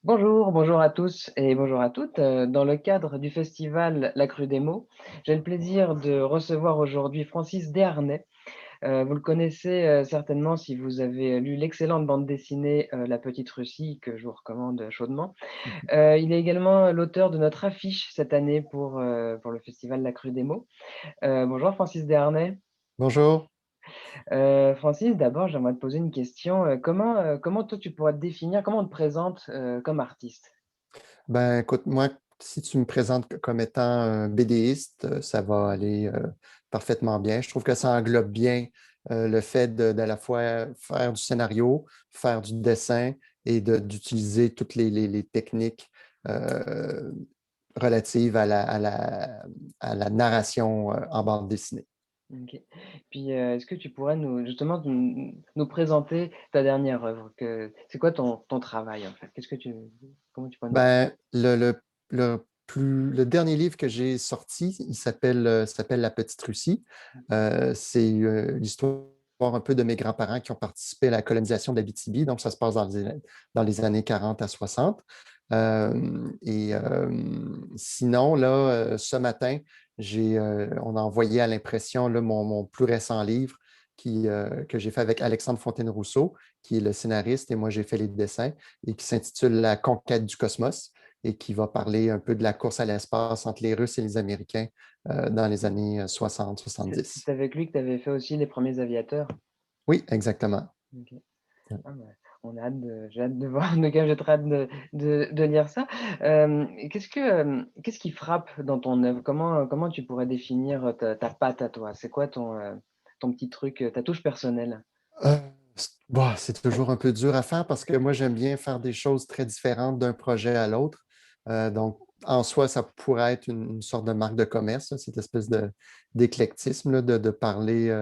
Bonjour, bonjour à tous et bonjour à toutes. Dans le cadre du festival La Crue des mots, j'ai le plaisir de recevoir aujourd'hui Francis Desharnais. Vous le connaissez certainement si vous avez lu l'excellente bande dessinée La Petite Russie, que je vous recommande chaudement. Il est également l'auteur de notre affiche cette année pour le festival La Crue des mots. Bonjour Francis Desharnais. Bonjour. Francis, d'abord, j'aimerais te poser une question. Comment toi tu pourrais te définir, comment on te présente comme artiste? Ben, écoute, moi, si tu me présentes comme étant un BDiste, ça va aller parfaitement bien. Je trouve que ça englobe bien le fait d'à la fois faire du scénario, faire du dessin et d'utiliser toutes les techniques euh, relatives à la narration en bande dessinée. OK. Puis, est-ce que tu pourrais nous justement nous présenter ta dernière œuvre? C'est quoi ton travail, en fait? Comment tu pourrais nous Ben, le dernier livre que j'ai sorti, il s'appelle La Petite Russie. C'est l'histoire un peu de mes grands-parents qui ont participé à la colonisation d'Abitibi. Donc, ça se passe dans les années 40 à 60. Sinon, là, ce matin, on a envoyé à l'impression là, mon plus récent livre que j'ai fait avec Alexandre Fontaine-Rousseau, qui est le scénariste, et moi, j'ai fait les dessins et qui s'intitule La conquête du cosmos et qui va parler un peu de la course à l'espace entre les Russes et les Américains dans les années c'est 60-70. avec lui que tu avais fait aussi les premiers aviateurs? Oui, exactement. OK. Ah bah, j'ai hâte de voir, en tout cas, j'ai très hâte de lire ça. Qu'est-ce qui frappe dans ton œuvre? Comment tu pourrais définir ta patte à toi? C'est quoi ton petit truc, ta touche personnelle? Euh, Bon, c'est toujours un peu dur à faire parce que moi, j'aime bien faire des choses très différentes d'un projet à l'autre. Donc, en soi, ça pourrait être une sorte de marque de commerce, là, cette espèce d'éclectisme, là, de parler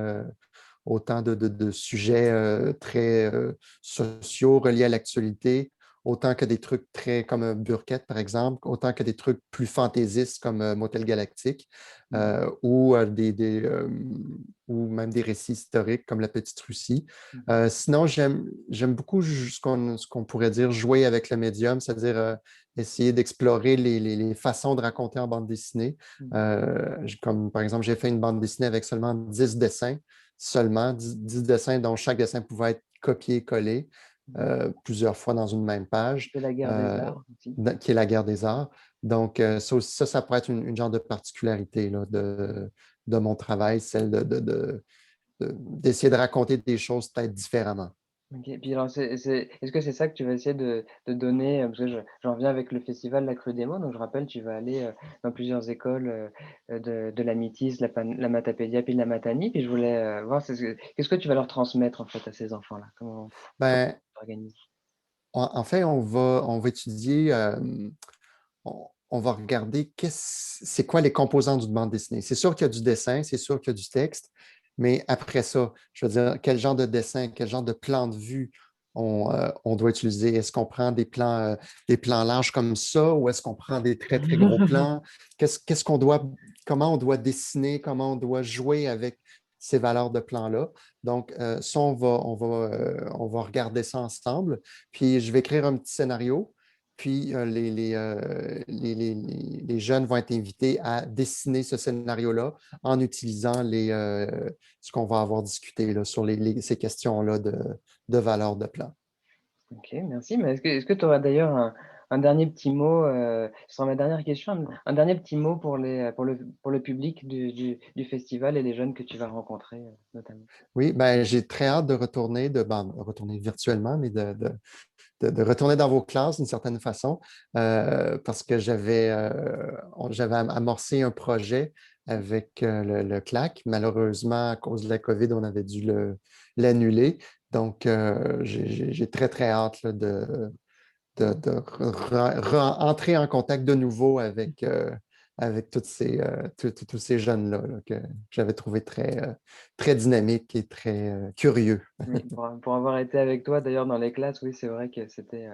autant de sujets très sociaux reliés à l'actualité, autant que des trucs très comme Burkett, par exemple, autant que des trucs plus fantaisistes comme Motel Galactique, Mmh. ou même des récits historiques comme La Petite Russie. Mmh. Sinon, j'aime beaucoup ce qu'on pourrait dire jouer avec le médium, c'est-à-dire essayer d'explorer les façons de raconter en bande dessinée. Mmh. Comme par exemple, j'ai fait une bande dessinée avec seulement 10 dessins, seulement 10 dessins dont chaque dessin pouvait être copié-collé Mmh. plusieurs fois dans une même page, C'est la guerre des euh, arts aussi. qui est la guerre des arts. Donc, ça pourrait être une genre de particularité là, de mon travail, celle d'essayer de raconter des choses peut-être différemment. OK. Puis alors est-ce que c'est ça que tu vas essayer de donner, parce que j'en reviens avec le festival La Crue des mots, donc je rappelle, tu vas aller, dans plusieurs écoles, de la Métis, la Matapédia, puis de la Matanie, puis je voulais, voir qu'est-ce que tu vas leur transmettre, en fait, à ces enfants-là? Comment Ben, tu t'organises? en fait, on va étudier, on va regarder c'est quoi les composants d'une bande dessinée. C'est sûr qu'il y a du dessin, c'est sûr qu'il y a du texte, mais après ça, je veux dire, quel genre de dessin, quel genre de plan de vue on doit utiliser? Est-ce qu'on prend des plans larges comme ça ou est-ce qu'on prend des très, très gros plans? Qu'est-ce qu'on doit, comment on doit dessiner, comment on doit jouer avec ces valeurs de plan-là? Donc, ça, on va regarder ça ensemble. Puis, je vais écrire un petit scénario. Puis, les jeunes vont être invités à dessiner ce scénario-là en utilisant ce qu'on va avoir discuté là, sur ces questions-là de valeur de plan. OK, merci. Mais est-ce que tu aurais d'ailleurs un dernier petit mot, ce sera ma dernière question, un dernier petit mot pour le public du festival et les jeunes que tu vas rencontrer, notamment? Oui, ben, j'ai très hâte de retourner, retourner virtuellement, mais de retourner dans vos classes d'une certaine façon, parce que j'avais amorcé un projet avec le CLAC. Malheureusement, à cause de la COVID, on avait dû l'annuler. Donc, j'ai très, très hâte là, de entrer en contact de nouveau avec tous ces jeunes-là là, que j'avais trouvé très, très dynamiques et très curieux. Oui, pour avoir été avec toi d'ailleurs dans les classes, oui, c'est vrai que c'était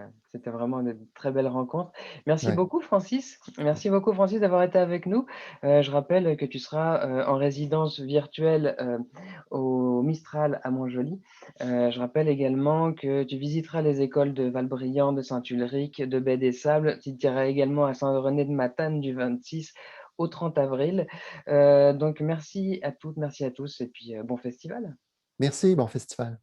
vraiment de très belles rencontres. Ouais. Merci beaucoup Francis d'avoir été avec nous. Je rappelle que tu seras, en résidence virtuelle, au Mistral à Montjoly. Je rappelle également que tu visiteras les écoles de Valbriand, de Saint-Ulric, de Baie des Sables. Tu iras également à Saint-René de Matane du 26 au 30 avril. Donc merci à toutes, merci à tous et puis, bon festival. Merci, bon festival.